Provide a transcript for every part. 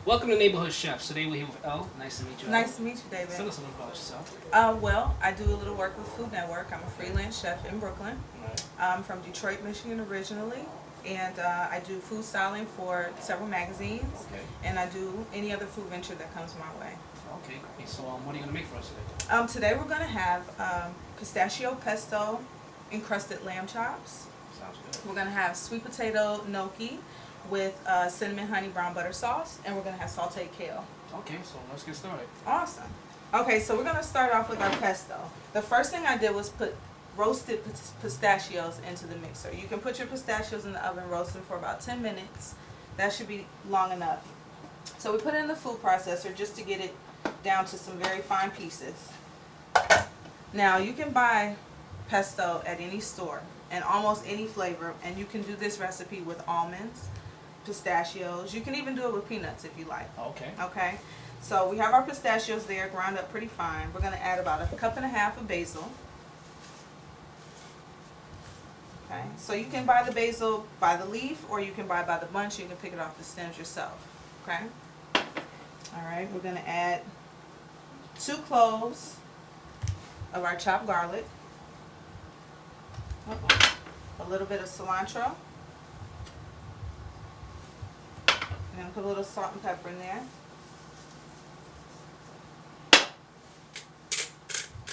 Welcome to Neighborhood Chefs. Today we're here with Elle. Nice to meet you. Nice to meet you, David. Tell us a little about yourself. Well, I do a little work with Food Network. I'm a freelance chef in Brooklyn. Right. I'm from Detroit, Michigan originally, and I do food styling for several magazines, Okay. and I do any other food venture that comes my way. Okay, great. So what are you going to make for us today? Today we're going to have Pistachio Pesto Encrusted lamb chops. Sounds good. We're going to have sweet potato gnocchi with cinnamon honey brown butter sauce, and we're going to have sauteed kale. Okay, so let's get started. Awesome. Okay, so we're going to start off with our pesto. The first thing I did was put roasted pistachios into the mixer. You can put your pistachios in the oven, roast them for about 10 minutes. That should be long enough. So we put it in the food processor just to get it down to some very fine pieces. Now, you can buy pesto at any store and almost any flavor, and you can do this recipe with almonds, pistachios. You can even do it with peanuts if you like. Okay. Okay, so we have our pistachios there ground up pretty fine. We're going to add about 1.5 cups of basil. Okay, so you can buy the basil by the leaf, or you can buy by the bunch. You can pick it off the stems yourself. Okay, all right, we're going to add 2 cloves of our chopped garlic, a little bit of cilantro. I'm going to put a little salt and pepper in there.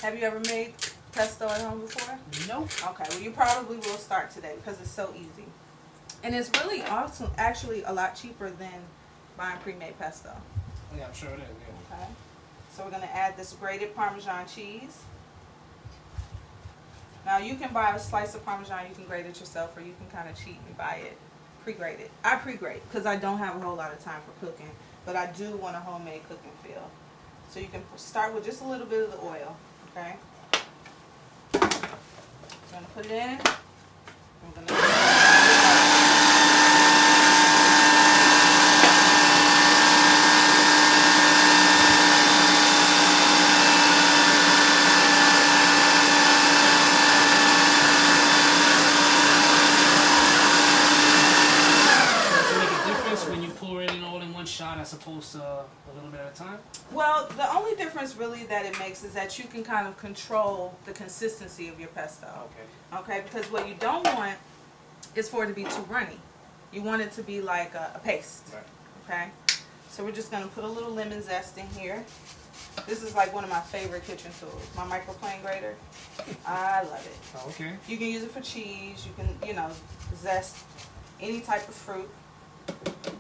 Have you ever made pesto at home before? Nope. Okay, well you probably will start today because it's so easy. And it's really also actually a lot cheaper than buying pre-made pesto. Oh, yeah, I'm sure it is. Yeah. Okay, so we're going to add this grated Parmesan cheese. Now you can buy a slice of Parmesan, you can grate it yourself, or you can kind of cheat and buy it pre-grated. I pre-grate because I don't have a whole lot of time for cooking, but I do want a homemade cooking feel. So you can start with just a little bit of the oil, okay? I'm going to put it in. I'm going to shot as opposed to a little bit at a time? Well, the only difference really that it makes is that you can kind of control the consistency of your pesto. Okay. Okay, because what you don't want is for it to be too runny. You want it to be like a paste. Right. Okay, so we're just going to put a little lemon zest in here. This is like one of my favorite kitchen tools, my microplane grater. I love it. Oh, okay. You can use it for cheese. You can, zest any type of fruit.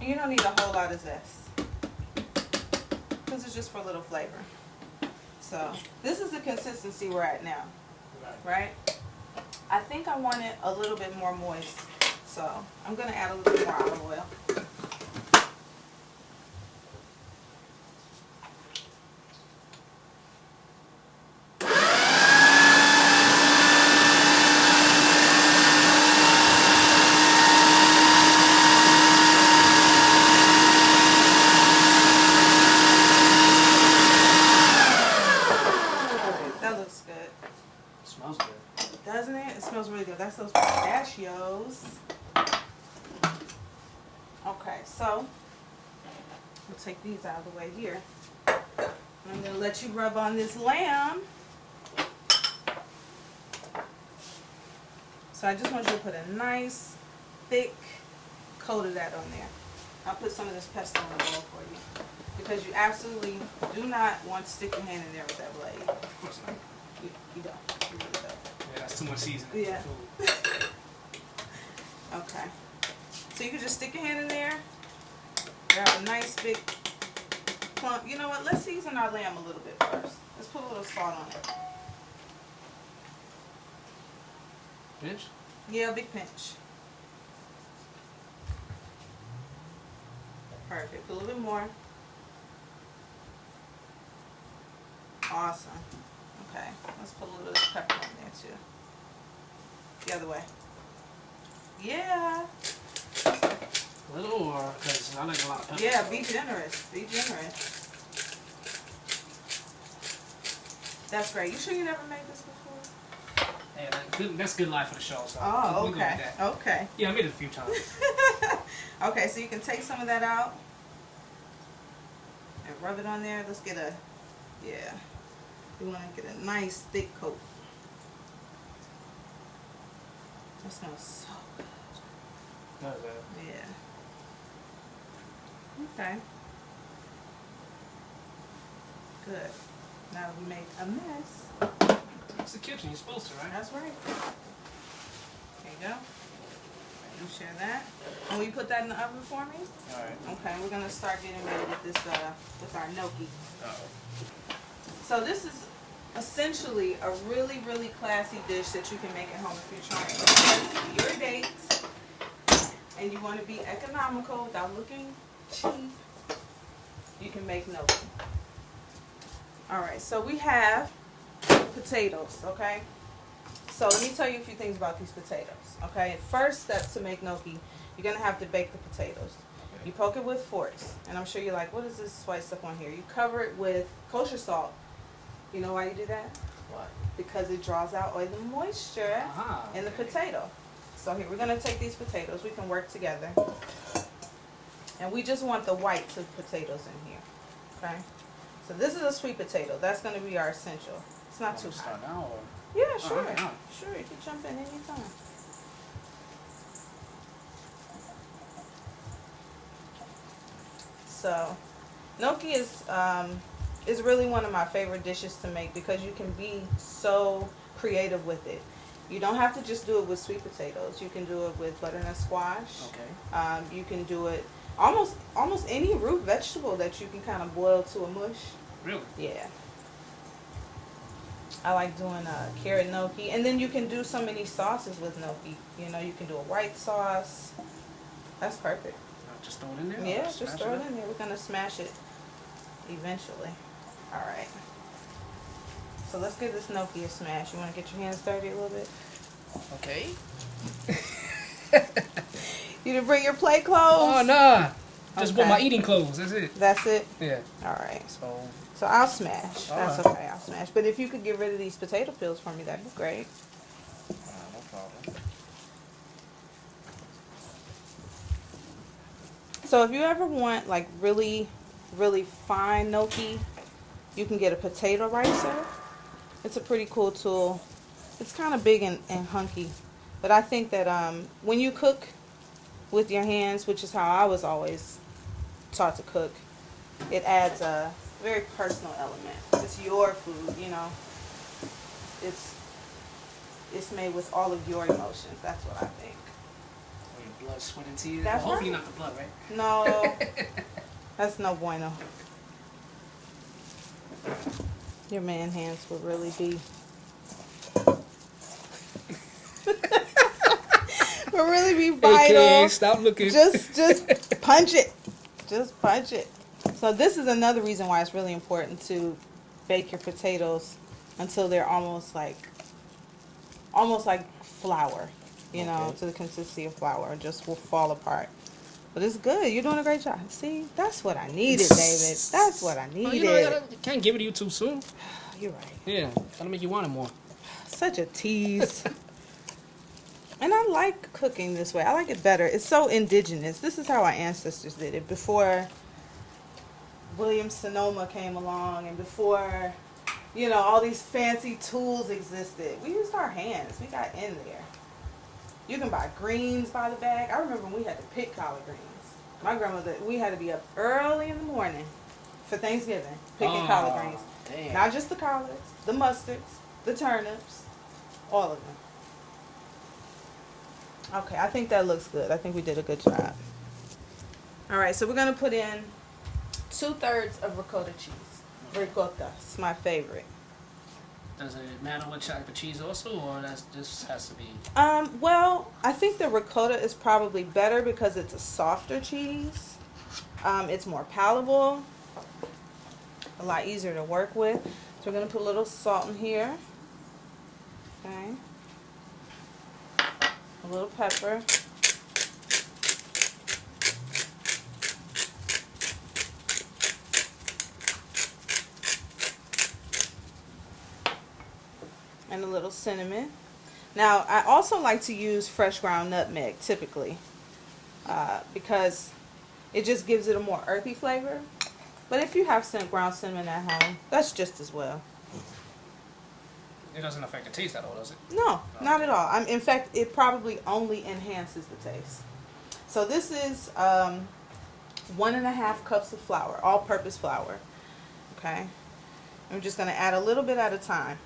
You don't need a whole lot of zest because it's just for a little flavor. So this is the consistency we're at now, right? I think I want it a little bit more moist, so I'm going to add a little bit more olive oil. Smells good. Doesn't it? It smells really good. That's those pistachios. Okay, so we'll take these out of the way here. I'm going to let you rub on this lamb. So I just want you to put a nice, thick coat of that on there. I'll put some of this pesto in the bowl for you because you absolutely do not want to stick your hand in there with that blade. Of course not. You don't. You really don't. Yeah, that's too much seasoning Yeah. for food. Okay. So you can just stick your hand in there, grab a nice big plump. You know what? Let's season our lamb a little bit first. Let's put a little salt on it. Pinch? Yeah, a big pinch. Perfect. Put a little bit more. Awesome. Okay. Let's put a little bit of pepper on there too. The other way. Yeah. A little, or because I like a lot of pepper. Yeah, be generous. Be generous. That's great. You sure you never made this before? Yeah, that's good life for the show. So Oh, we go with okay. that. Okay. Yeah, I made it a few times. Okay, so you can take some of that out. and rub it on there. Let's get a, yeah, we want to get a nice thick coat. That smells so good. Does it? Yeah. Okay. Good. Now we made a mess. It's the kitchen. You're supposed to, right? That's right. There you go. You share that. And will you put that in the oven for me? All right. Okay, we're gonna start getting ready with this with our gnocchi. Uh-oh. So this is essentially a really, really classy dish that you can make at home if you're trying to impress your date and you want to be economical without looking cheap. You can make gnocchi. All right, so we have potatoes. Okay. So let me tell you a few things about these potatoes, okay? First step to make gnocchi, you're going to have to bake the potatoes. Okay. You poke it with forks, and I'm sure you're like, what is this white stuff on here? You cover it with kosher salt. You know why you do that? What? Because it draws out all the moisture in the okay. potato. So here, we're going to take these potatoes. We can work together. And we just want the whites of potatoes in here, okay? So this is a sweet potato. That's going to be our essential. It's not too hot. Start now, or? Yeah, sure. Okay. Sure, you can jump in anytime. So, gnocchi is really one of my favorite dishes to make because you can be so creative with it. You don't have to just do it with sweet potatoes. You can do it with butternut squash. Okay. You can do it almost any root vegetable that you can kind of boil to a mush. Really? Yeah. I like doing carrot gnocchi, and then you can do so many sauces with gnocchi. You know, you can do a white sauce. That's perfect. Just throw it in there? Yeah, Or just smash throw it up? in there. We're gonna smash it eventually. All right. So let's give this gnocchi a smash. You want to get your hands dirty a little bit? Okay. You didn't bring your play clothes? Oh, nah. Just Okay. bought my eating clothes. That's it. That's it? Yeah. All right. So, I'll smash. All That's right. okay. I'll smash. But if you could get rid of these potato peels for me, that'd be great. no problem. So if you ever want like really, really fine gnocchi, you can get a potato ricer. It's a pretty cool tool. It's kind of big and hunky, but I think that when you cook with your hands, which is how I was always taught to cook, it adds a very personal element. It's your food, you know. It's made with all of your emotions. That's what I think. Oh, your blood, sweat, and tears. That's Well, hopefully right. not the blood, right? No, that's no bueno. Your man hands would really be vital. Okay, stop looking. Just punch it. Just punch it. So this is another reason why it's really important to bake your potatoes until they're almost like flour, you know, Okay. to the consistency of flour. It just will fall apart. But it's good. You're doing a great job. See, that's what I needed, David. That's what I needed. Well, you know, I can't give it to you too soon. You're right. Yeah, gotta make you want it more. Such a tease. And I like cooking this way. I like it better. It's so indigenous. This is how our ancestors did it before William Sonoma came along and before, you know, all these fancy tools existed. We used our hands. We got in there. You can buy greens by the bag. I remember when we had to pick collard greens. My grandmother, we had to be up early in the morning for Thanksgiving picking collard greens. Damn. Not just the collards, the mustards, the turnips, all of them. Okay, I think that looks good. I think we did a good job. All right, so we're going to put in 2/3 of ricotta cheese. Ricotta, it's my favorite. Does it matter what type of cheese also, or this has to be? Well, I think the ricotta is probably better because it's a softer cheese. It's more palatable, a lot easier to work with. So we're going to put a little salt in here. Okay. A little pepper. And a little cinnamon. Now, I also like to use fresh ground nutmeg, typically, because it just gives it a more earthy flavor. But if you have ground cinnamon at home, that's just as well. It doesn't affect the taste at all, does it? No, not at all. In fact, it probably only enhances the taste. So this is 1.5 cups of flour, all-purpose flour. Okay. I'm just going to add a little bit at a time.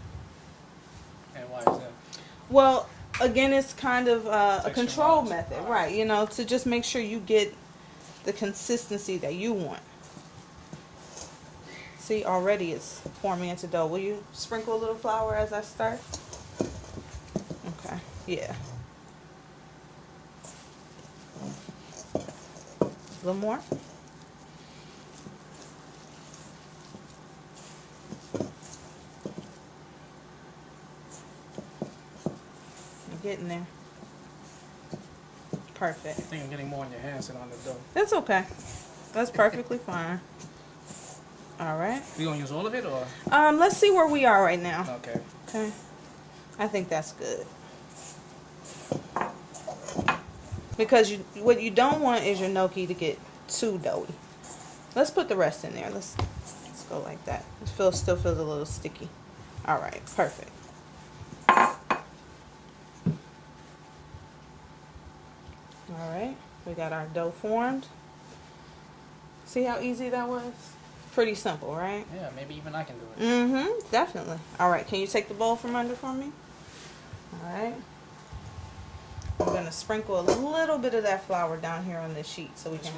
And why is that? Well, again, it's kind of a control Texture-wise. method, right? You know, to just make sure you get the consistency that you want. See, already it's forming into dough. Will you sprinkle a little flour as I start? Okay, yeah. A little more. I'm getting there. Perfect. I think I'm getting more in your hands than on the dough. That's okay. That's perfectly fine. All right. We gonna use all of it, or? Let's see where we are right now. Okay. Okay. I think that's good. Because what you don't want is your gnocchi to get too doughy. Let's put the rest in there. Let's go like that. It still feels a little sticky. All right. Perfect. All right. We got our dough formed. See how easy that was? Pretty simple, right? Yeah, maybe even I can do it. Mm-hmm. Definitely. All right. Can you take the bowl from under for me? All right. I'm going to sprinkle a little bit of that flour down here on this sheet so we can,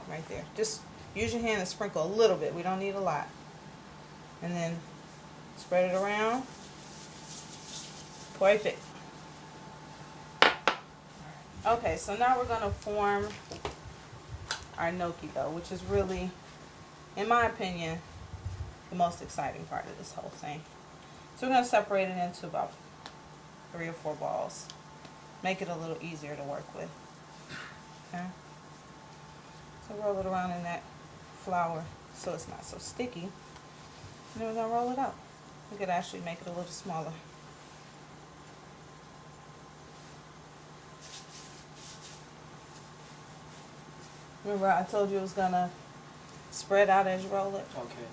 right there. Just use your hand and sprinkle a little bit. We don't need a lot. And then spread it around. Perfect. Okay, so now we're going to form our gnocchi dough, which is really, in my opinion, the most exciting part of this whole thing. So we're going to separate it into about 3 or 4 balls. Make it a little easier to work with. Okay? So roll it around in that flour so it's not so sticky. And then we're going to roll it out. We could actually make it a little smaller. Remember I told you it was going to spread out as you roll it? Okay.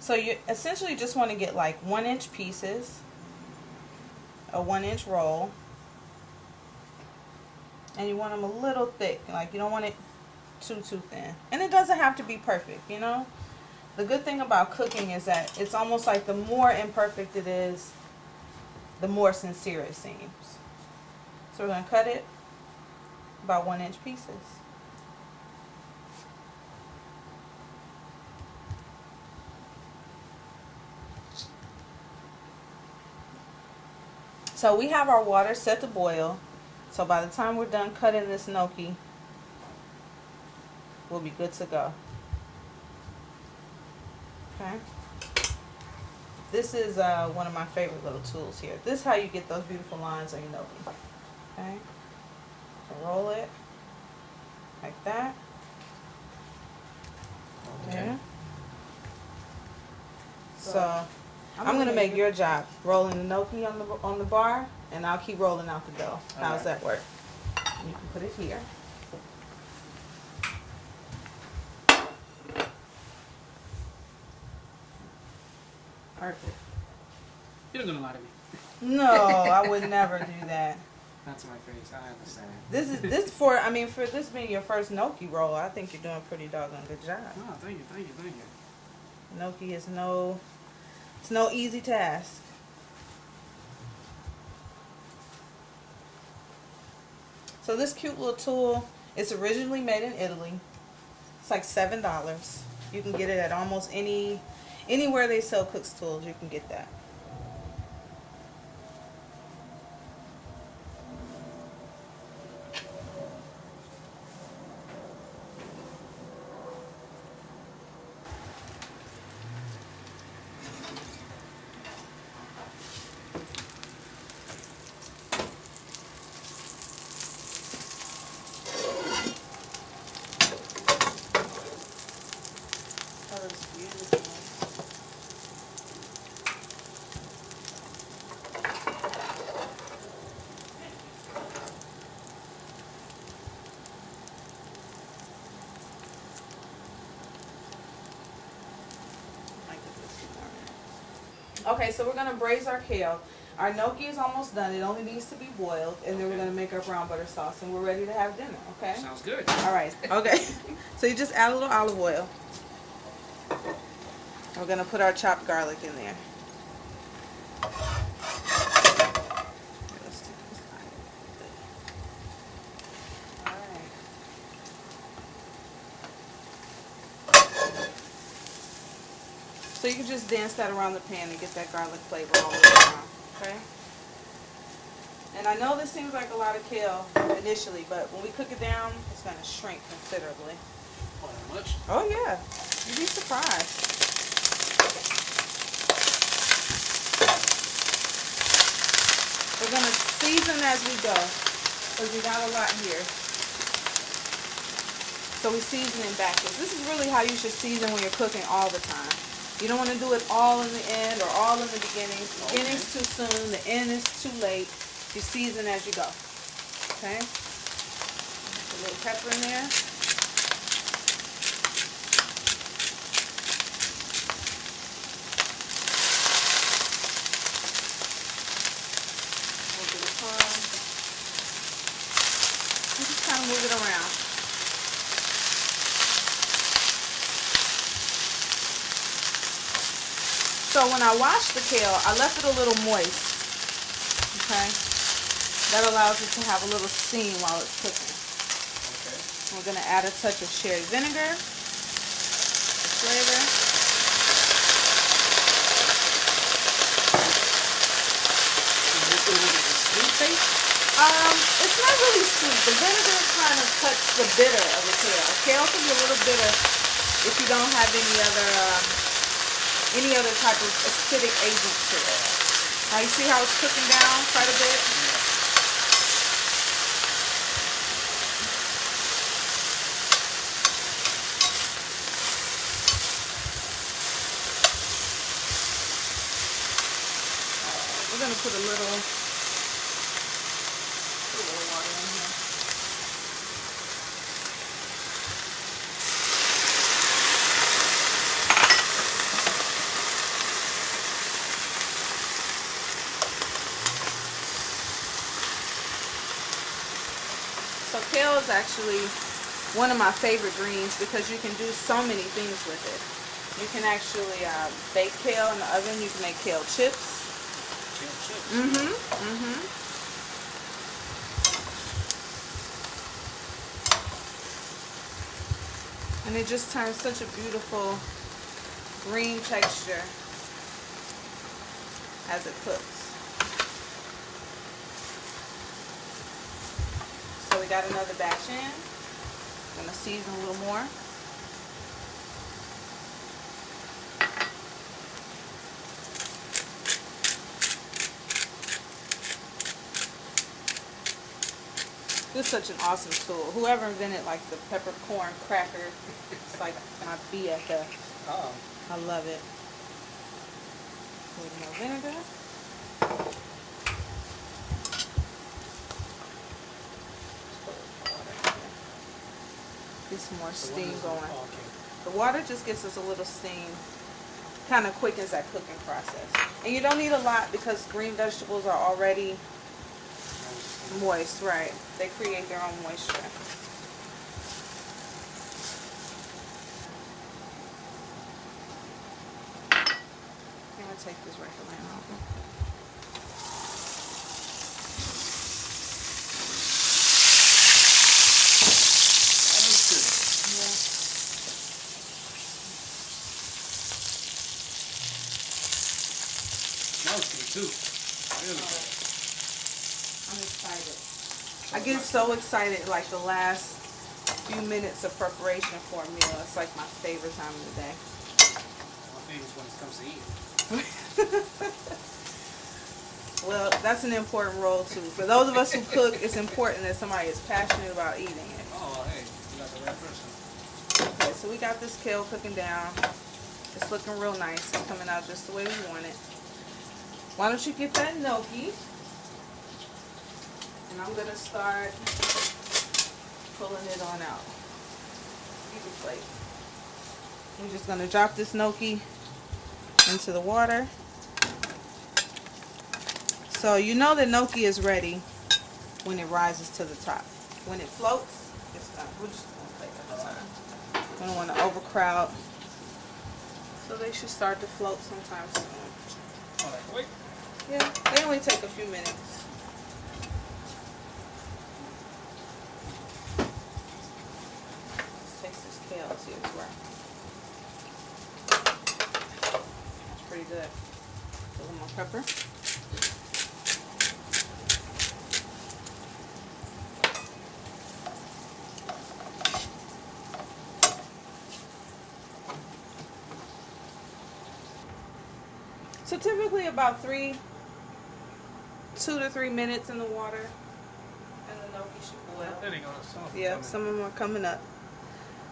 So you essentially just want to get like 1-inch pieces, a 1-inch roll, and you want them a little thick. Like you don't want it too thin. And it doesn't have to be perfect, you know? The good thing about cooking is that it's almost like the more imperfect it is, the more sincere it seems. So we're going to cut it about 1-inch pieces. So we have our water set to boil. So by the time we're done cutting this gnocchi, we'll be good to go. Okay. This is one of my favorite little tools here. This is how you get those beautiful lines on your gnocchi. Okay. So roll it like that. Okay. Yeah. So I'm gonna make your job rolling the gnocchi on the bar, and I'll keep rolling out the dough. How does that work? You can put it here. Perfect. You're not gonna lie to me. No, I would never do that. That's my face. I understand. For this being your first gnocchi roll, I think you're doing a pretty doggone good job. Oh, thank you. Gnocchi is no easy task. So this cute little tool, it's originally made in Italy. It's like $7. You can get it at almost anywhere they sell Cook's tools. You can get that. That looks beautiful. Okay, so we're gonna braise our kale. Our gnocchi is almost done. It only needs to be boiled, and then we're gonna make our brown butter sauce, and we're ready to have dinner. Okay. Sounds good. All right. Okay. So you just add a little olive oil. We're gonna put our chopped garlic in there. Let's take this out. All right. So you can just dance that around the pan and get that garlic flavor all the way around. Okay. And I know this seems like a lot of kale initially, but when we cook it down, it's gonna shrink considerably. Oh, that much? Oh yeah, you'd be surprised. We're gonna season as we go, because we got a lot here. So we're seasoning backwards. This is really how you should season when you're cooking all the time. You don't want to do it all in the end or all in the beginning. The beginning's too soon, the end is too late. You season as you go. Okay? Put a little pepper in there. And just kind of move it around. So when I washed the kale, I left it a little moist. Okay? That allows it to have a little steam while it's cooking. Okay. We're going to add a touch of sherry vinegar for flavor. Sweet taste? It's not really sweet. The vinegar kind of cuts the bitter of the kale. Kale can be a little bitter if you don't have any other type of acidic agent to it. Now you see how it's cooking down quite a bit? We're going to put a little water in here. So kale is actually one of my favorite greens because you can do so many things with it. You can actually bake kale in the oven. You can make kale chips. Kale chips? And it just turns such a beautiful green texture as it cooks. So we got another batch in. I'm gonna season a little more. This is such an awesome tool. Whoever invented like the peppercorn cracker, it's like my BFF. Oh. I love it. A little more vinegar. Get some more steam going. Oh, okay. The water just gets us a little steam. Kind of quickens that cooking process. And you don't need a lot because green vegetables are already moist, right? They create their own moisture. I'm gonna take this right line off. That looks good. Yeah. Smells good too. Really good. I'm excited. I get so excited like the last few minutes of preparation for a meal. It's like my favorite time of the day. My favorite when it comes to eating. Well, that's an important role too. For those of us who cook, it's important that somebody is passionate about eating it. Oh, hey, you got the right person. Okay, so we got this kale cooking down. It's looking real nice. It's coming out just the way we want it. Why don't you get that gnocchi? And I'm gonna start pulling it on out. Leave the plate. We're just gonna drop this gnocchi into the water. So you know the gnocchi is ready when it rises to the top. When it floats, it's done. We're just gonna play at the time. We don't want to overcrowd. So they should start to float sometime soon. All right, wait. Yeah, they only take a few minutes. Let's taste this kale, see if it's right. That's pretty good. A little more pepper. So typically about 2 to 3 minutes in the water, and the gnocchi should boil. There they go. Yeah, some of them are coming up.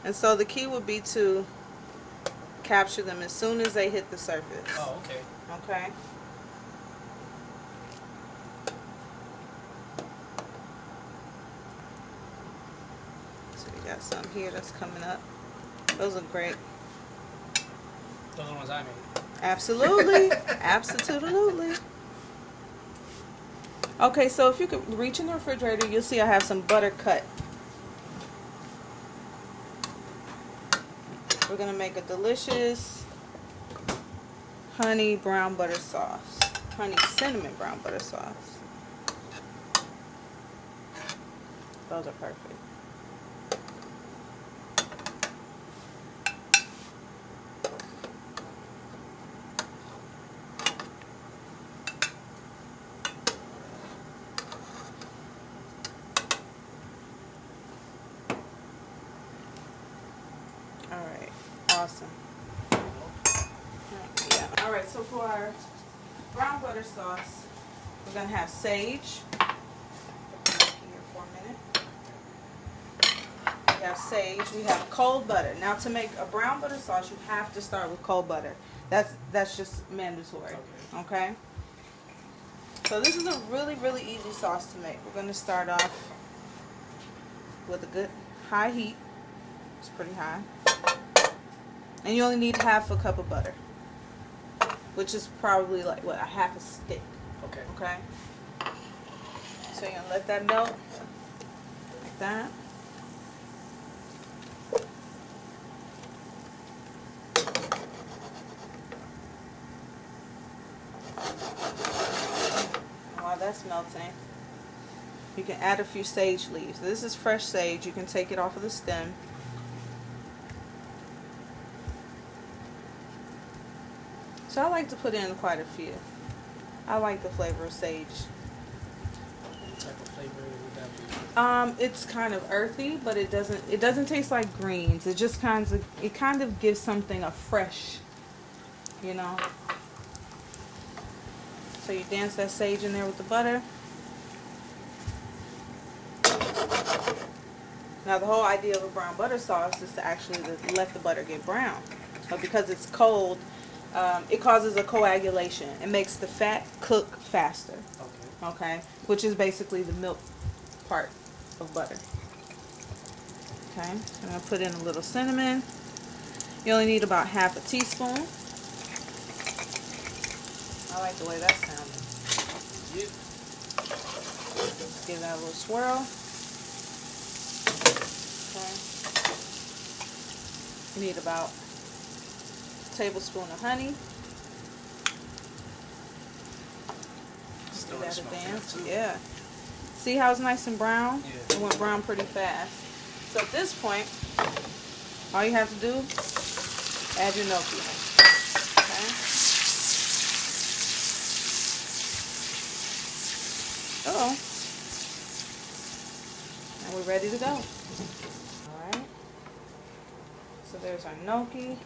And so the key would be to capture them as soon as they hit the surface. Oh, okay. Okay. So we got some here that's coming up. Those are great. Those are the ones I made. Absolutely. Absolutely. Okay, so if you could reach in the refrigerator, you'll see I have some butter cut. We're going to make a delicious honey brown butter sauce. Honey cinnamon brown butter sauce. Those are perfect. Alright, awesome. Yeah. Alright, so for our brown butter sauce, we're going to have sage. Put that here for a minute. We have sage. We have cold butter. Now to make a brown butter sauce, you have to start with cold butter. That's just mandatory. Okay? So this is a really, really easy sauce to make. We're going to start off with a good high heat. It's pretty high. And you only need half a cup of butter, which is probably like, what, a half a stick. Okay. Okay? So you're going to let that melt like that. And while that's melting, you can add a few sage leaves. This is fresh sage. You can take it off of the stem. So I like to put in quite a few. I like the flavor of sage. What type of flavor would that be? It's kind of earthy, but it doesn't taste like greens. It just kind of gives something a fresh, you know. So you dance that sage in there with the butter. Now the whole idea of a brown butter sauce is to actually let the butter get brown. But because it's cold, it causes a coagulation. It makes the fat cook faster. Okay. Okay? Which is basically the milk part of butter. Okay? I'm going to put in a little cinnamon. You only need about half a teaspoon. I like the way that sounded. Yep. Give that a little swirl. Okay. You need about a tablespoon of honey. Still Give that a smoke dance. too. Yeah. See how it's nice and brown? Yeah. It went brown pretty fast. So at this point, all you have to do, add your gnocchi. Okay. Uh-oh. And we're ready to go. Alright. So there's our gnocchi.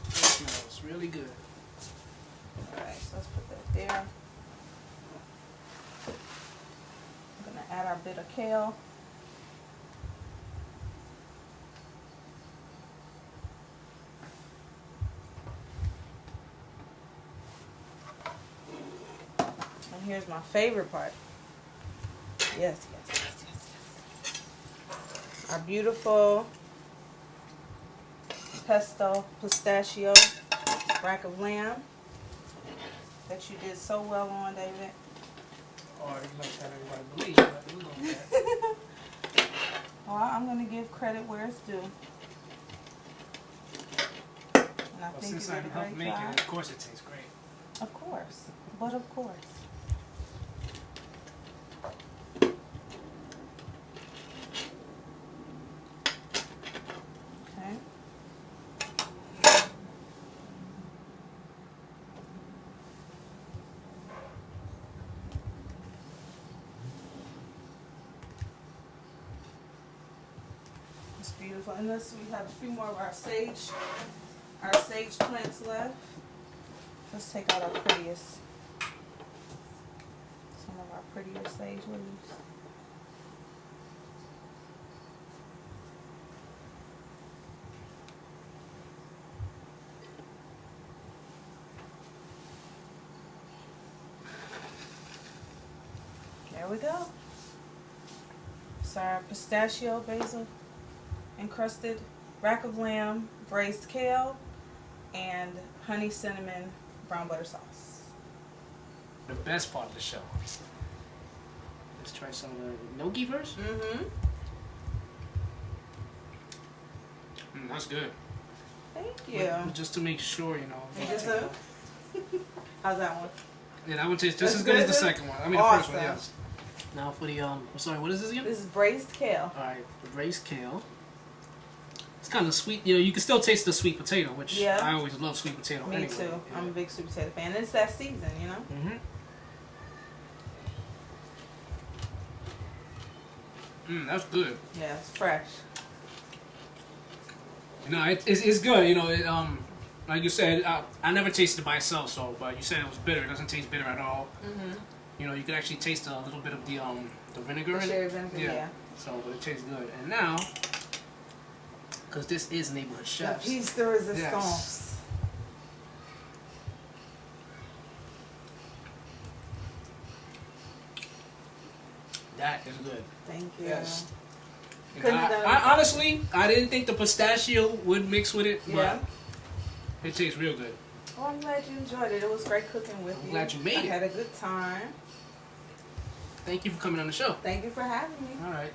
It smells really good. Alright, so let's put that there. I'm going to add our bit of kale. And here's my favorite part. Yes, yes, yes, yes, yes. our beautiful pistachio rack of lamb that you did so well on, David. Or you might have everybody believe, but we're going with that. Well, I'm going to give credit where it's due. And I Well, think you since I did a helped great make job. it, of course it tastes great. Of course. But of course. Okay. It's beautiful. And we have a few more of our sage plants left. Let's take out our prettiest, some of our prettier sage leaves. There we go. It's our pistachio basil encrusted rack of lamb, braised kale, and honey cinnamon brown butter sauce. The best part of the show. Let's try some of the gnocchi first. Mm-hmm. That's good. Thank you. But just to make sure, you know. How's that one? Yeah, that one tastes just That's as good as the good? second one. I mean, Awesome. the first one, yes. Now for the, I'm sorry, what is this again? This is braised kale. Alright, the braised kale. It's kind of sweet. You know, you can still taste the sweet potato, which Yeah. I always love sweet potato. Me anyway. too. Yeah. I'm a big sweet potato fan. It's that season, you know? That's good. Yeah, it's fresh. You know, it's good. You know, like you said, I never tasted it by itself. So, but you said it was bitter. It doesn't taste bitter at all. You know, you can actually taste a little bit of the vinegar in it. Cherry vinegar, yeah. So, but it tastes good. And now, because this is neighborhood The chefs. piece de resistance. Yes. That is good. Thank you. Yes. And Couldn't have done it. I honestly, I didn't think the pistachio would mix with it, Yeah. but it tastes real good. Well, I'm glad you enjoyed it. It was great cooking with you. glad you made I it. had a good time. Thank you for coming on the show. Thank you for having me. All right.